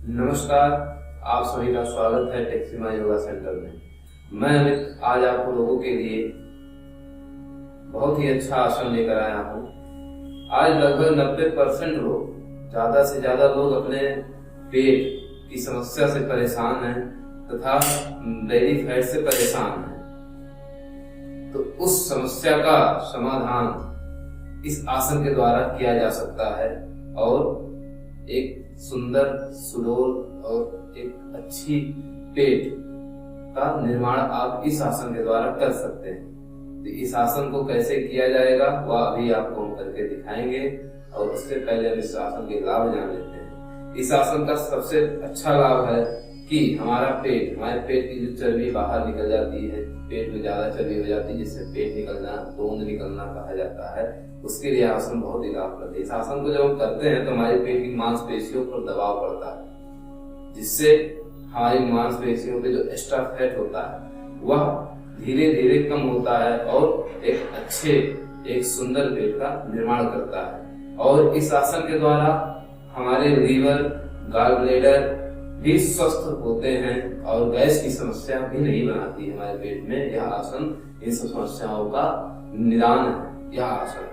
नमस्कार, आप सभी का स्वागत है टेक्सीमा योगा सेंटर में। मैं अमित आज आप लोगों के लिए बहुत ही अच्छा आसन लेकर आया हूँ। आज लगभग 90% लोग, ज्यादा से ज्यादा लोग अपने पेट की समस्या से परेशान हैं तथा बेली फैट से परेशान हैं। तो उस समस्या का समाधान इस आसन के द्वारा किया जा सकता है और एक सुंदर, सुडौल और एक अच्छी पेट का निर्माण आप इस आसन के द्वारा कर सकते हैं। तो इस आसन को कैसे किया जाएगा वह अभी आपको हम करके दिखाएंगे और उससे पहले हम इस आसन के लाभ जान लेते हैं। इस आसन का सबसे अच्छा लाभ है कि हमारे पेट की जो चर्बी बाहर निकल जाती है, पेट में ज्यादा चर्बी हो जाती है जिससे पेट निकलना, तोंद निकलना कहा जाता है, उसके लिए आसन बहुत ही लाभप्रद है। इस आसन को जब हम करते हैं तो हमारे पेट की मांसपेशियों पर दबाव पड़ता है, जिससे हमारी मांसपेशियों पे जो एक्स्ट्रा फैट होता है वह धीरे धीरे कम होता है और एक सुंदर पेट का निर्माण करता है। और इस आसन के द्वारा हमारे लीवर, गॉल ब्लैडर भी स्वस्थ होते हैं और गैस की समस्या भी नहीं बनाती है हमारे पेट में। यह आसन इन सब समस्याओं का निदान है यह आसन।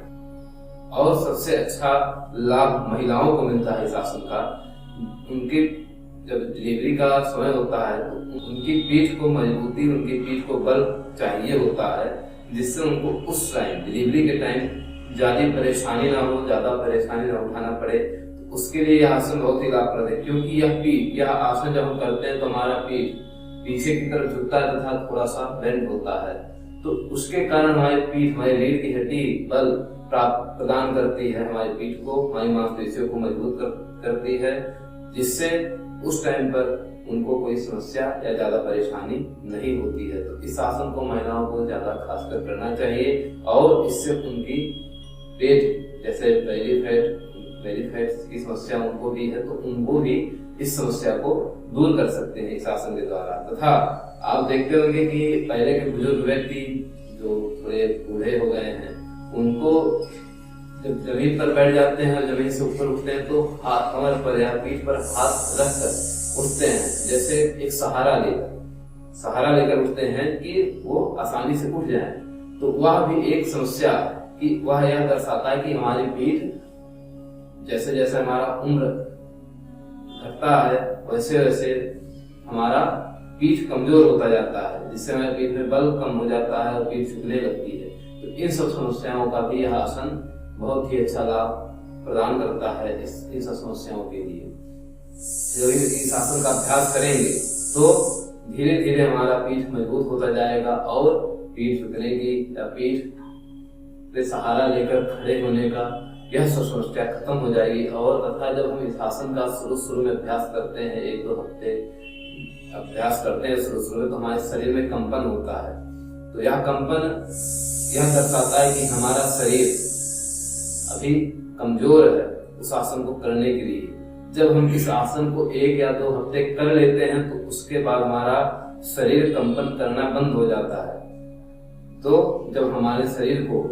और सबसे अच्छा लाभ महिलाओं को मिलता है इस आसन का। उनकी जब डिलीवरी का समय होता है तो उनकी पीठ को मजबूती, उनकी पीठ को बल चाहिए होता है, जिससे उनको उस टाइम, डिलीवरी के टाइम ज्यादा परेशानी ना उठाना पड़े। उसके लिए यह आसन बहुत ही लाभप्रद है, क्योंकि यह आसन जब हम करते हैं तो हमारा पीठ पीछे की तरफ झुकता है तथा थोड़ा सा बेंड होता है। तो उसके कारण हमारी पीठ, हमारी रीढ़ की हड्डी बल प्रदान करती है, हमारी पीठ को, हमारी मांसपेशियों को मजबूत करती है, जिससे उस टाइम पर उनको कोई समस्या या ज्यादा परेशानी नहीं होती है। तो इस आसन को महिलाओं को ज्यादा खासकर करना चाहिए और इससे उनकी पेट, जैसे बेली फैट की समस्या उनको भी है तो उनको भी इस समस्या को दूर कर सकते हैं इस आसन के द्वारा। तथा आप देखते होंगे कि पहले के बुजुर्ग व्यक्ति जो थोड़े बूढ़े हो गए हैं, उनको जब जमीन पर बैठ जाते हैं और जमीन से ऊपर उठते हैं तो हाथ, कमर पर या पीठ पर हाथ रखकर उठते हैं, जैसे एक सहारा लेकर उठते हैं कि वो आसानी से उठ जाए। तो वह भी एक समस्या कि वह यह दर्शाता है कि हमारी पीठ, जैसे जैसे हमारा उम्र घटता है वैसे वैसे हमारा पीठ कमजोर होता जाता है, जिससे हमारे पीठ में बल कम हो जाता है और पीठ झुकने लगती है। तो इन सब समस्याओं का भी यह आसन बहुत ही अच्छा लाभ प्रदान करता है इन सब समस्याओं के लिए। जब इस आसन का अभ्यास करेंगे तो धीरे धीरे हमारा पीठ मजबूत होता जाएगा और पीठ झुकने की या पीठ पे सहारा लेकर खड़े होने का यह सब समस्या खत्म हो जाएगी। और तथा जब हम इस आसन का शुरू में अभ्यास करते हैं, 1-2 हफ्ते अभ्यास करते हैं शुरू में, तो हमारे शरीर में कंपन होता है। तो यह कंपन यह दर्शाता है कि हमारा शरीर अभी कमजोर है उस आसन को करने के लिए। जब हम इस आसन को 1 या 2 हफ्ते कर लेते हैं तो उसके बाद हमारा शरीर कंपन करना बंद हो जाता है। तो जब हमारे शरीर को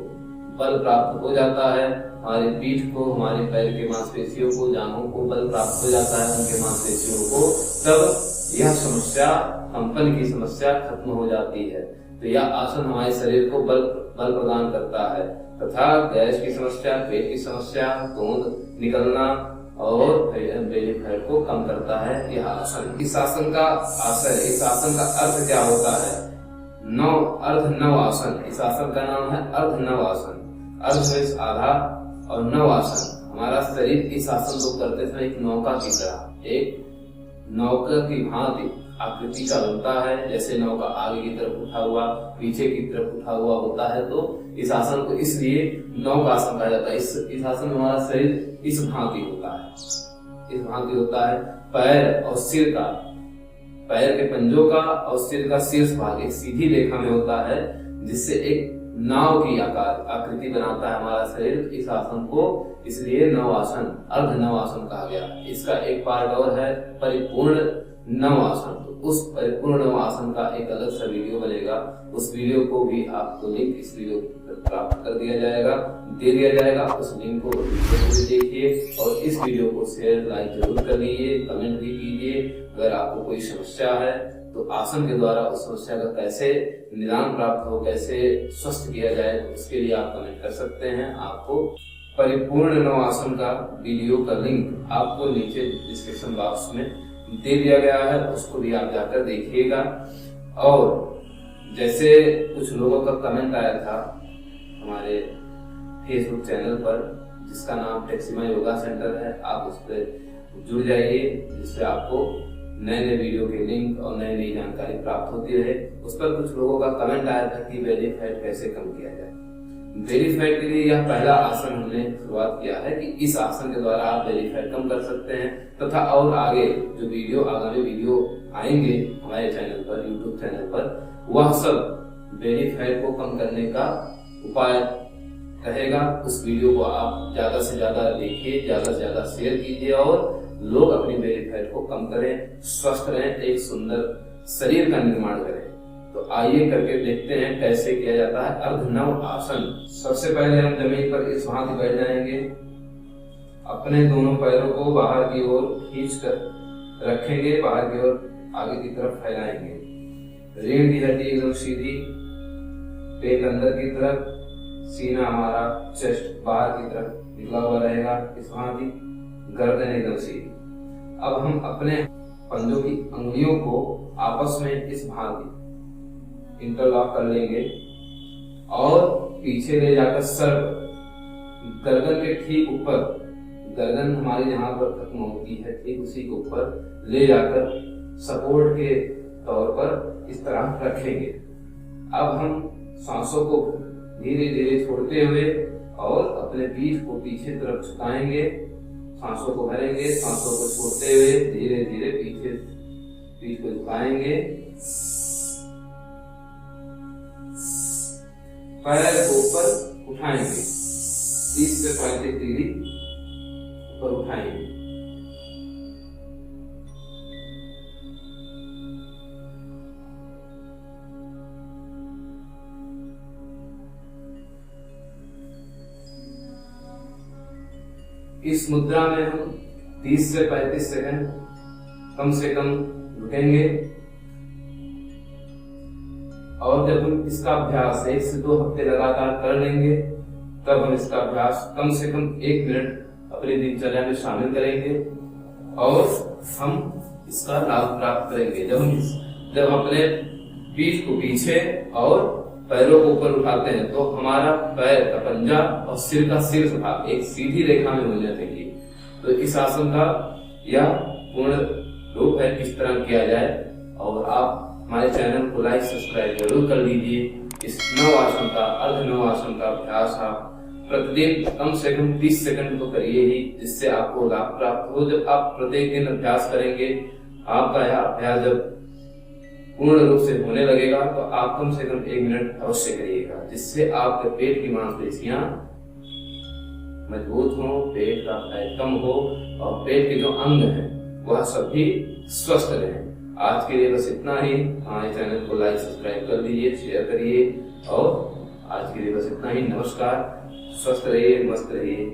बल प्राप्त हो जाता है, हमारी पीठ को, हमारे पैर के मांसपेशियों को, जांघों को बल प्राप्त हो जाता है, उनके मांसपेशियों को, तब यह समस्या, कंपन की समस्या खत्म हो जाती है। तो यह आसन हमारे शरीर को बल प्रदान करता है तथा गैस की समस्या, पेट की समस्या, तोंद निकलना और बेली फैट को कम करता है यह आसन। इस आसन का अर्थ क्या होता है? अर्ध आसन। इस आसन का नाम है अर्ध आसन। अर्ध आधा और नव आसन। हमारा शरीर इस आसन को करते समय एक नौका की तरह, एक नौका की भांति आकृति का बनता है। जैसे नौका आगे की तरफ उठा हुआ, पीछे की तरफ उठा हुआ होता है, तो इस आसन को इसलिए नौका आसन कहा जाता है। इस आसन में हमारा शरीर इस भांति होता है। पैर और सिर का, पैर के पंजों का और सिर का शीर्ष भाग एक सीधी रेखा में होता है, जिससे एक नाव की आकृति बनाता है हमारा शरीर। इस आसन को इसलिए नवासन, अर्ध नवासन कहा गया। इसका एक पार्ट और है, परिपूर्ण नव आसन, तो उस परिपूर्ण नव आसन का एक अलग सा वीडियो बनेगा। उस वीडियो को भी आपको लिंक इस वीडियो पर प्राप्त कर दिया जाएगा, दे दिया जाएगा। उस लिंक को देखिए और इस वीडियो को शेयर लाइक जरूर कर लीजिए, कमेंट भी कीजिए। अगर आपको कोई समस्या है तो आसन के द्वारा उस समस्या का कैसे निदान प्राप्त हो, कैसे स्वस्थ किया जाए, उसके लिए आप कमेंट कर सकते हैं। आपको परिपूर्ण नव आसन का वीडियो का लिंक आपको नीचे डिस्क्रिप्शन बॉक्स में दे दिया गया है, उसको भी आप जाकर देखिएगा। और जैसे कुछ लोगों का कमेंट आया था हमारे फेसबुक चैनल पर जिसका नाम टेक्सीमा योगा सेंटर है, आप उस पर जुड़ जाइए जिससे आपको नए नए वीडियो के लिंक और नई नई जानकारी प्राप्त होती रहे। उस पर कुछ लोगों का कमेंट आया था कि बेली फैट कैसे कम किया जाए। बेली फैट के लिए यह पहला आसन हमने शुरुआत किया है कि इस आसन के द्वारा आप बेली फैट कम कर सकते हैं, तथा और आगे जो आगामी वीडियो आएंगे हमारे चैनल पर, यूट्यूब चैनल पर, वह सब बेली फैट को कम करने का उपाय रहेगा। उस वीडियो को आप ज्यादा से ज्यादा देखिए, ज्यादा से ज्यादा शेयर कीजिए और लोग अपनी बेली फैट को कम करें, स्वस्थ रहें, एक सुंदर शरीर का निर्माण करें। तो आइए करके देखते हैं कैसे किया जाता है अर्धनव आसन। सबसे पहले हम जमीन पर इस भांति बैठ जाएंगे, अपने दोनों पैरों को बाहर की ओर खींच कर रखेंगे, बाहर की ओर आगे की तरफ फैलाएंगे। रीढ़ की हड्डी एकदम सीधी, पेट अंदर की तरफ, सीना हमारा चेस्ट बाहर की तरफ निकला हुआ रहेगा इस भांति, गर्दन एकदम सीधी। अब हम अपने पंजों की अंगुलियों को आपस में इस भांति इंटरलॉक कर लेंगे और पीछे ले जाकर सर गर्दन के ठीक ऊपर, गर्दन हमारी जहां पर खत्म होती है ठीक उसी के ऊपर ले जाकर सपोर्ट के तौर पर इस तरह रखेंगे। अब हम सांसों को धीरे धीरे छोड़ते हुए और अपने पीठ को पीछे तरफ झुकाएंगे, सांसों को भरेंगे, सांसों को छोड़ते हुए धीरे धीरे पीछे पीठ को झुकाएंगे, पैर को ऊपर उठाएंगे, 30 से 35 डिग्री ऊपर उठाएंगे। इस मुद्रा में हम 30 से 35 सेकंड कम से कम रुकेंगे और जब हम इसका अभ्यास 1 से 2 हफ्ते लगातार कर लेंगे तब हम इसका अभ्यास कम से कम 1 मिनट अपनी दिनचर्या में शामिल करेंगे और हम इसका लाभ प्राप्त करेंगे। जब हम अपने पीठ को पीछे और पैरों को ऊपर उठाते हैं तो हमारा पैर का पंजा और सिर का शीर्ष भाग एक सीधी रेखा में होना चाहिए। तो इस आसन का यह पूर्ण रूप है किस तरह किया जाए, और आप हमारे चैनल को लाइक सब्सक्राइब जरूर कर लीजिए। इस नव आसन का, अर्ध नव आसन का अभ्यास आप प्रतिदिन कम से कम 30 सेकंड तो करिए ही, जिससे आपको लाभ प्राप्त हो। जब आप प्रत्येक दिन अभ्यास करेंगे, आपका यह अभ्यास जब पूर्ण रूप से होने लगेगा तो आप कम से कम 1 मिनट अवश्य करिएगा, जिससे आपके पेट की मांसपेशियां मजबूत हो, पेट का फैट कम हो और पेट के जो अंग हैं वह सभी स्वस्थ रहें। आज के लिए बस इतना ही। हमारे चैनल को लाइक सब्सक्राइब कर दीजिए, शेयर करिए और आज के लिए बस इतना ही। नमस्कार, स्वस्थ रहिए, मस्त रहिए।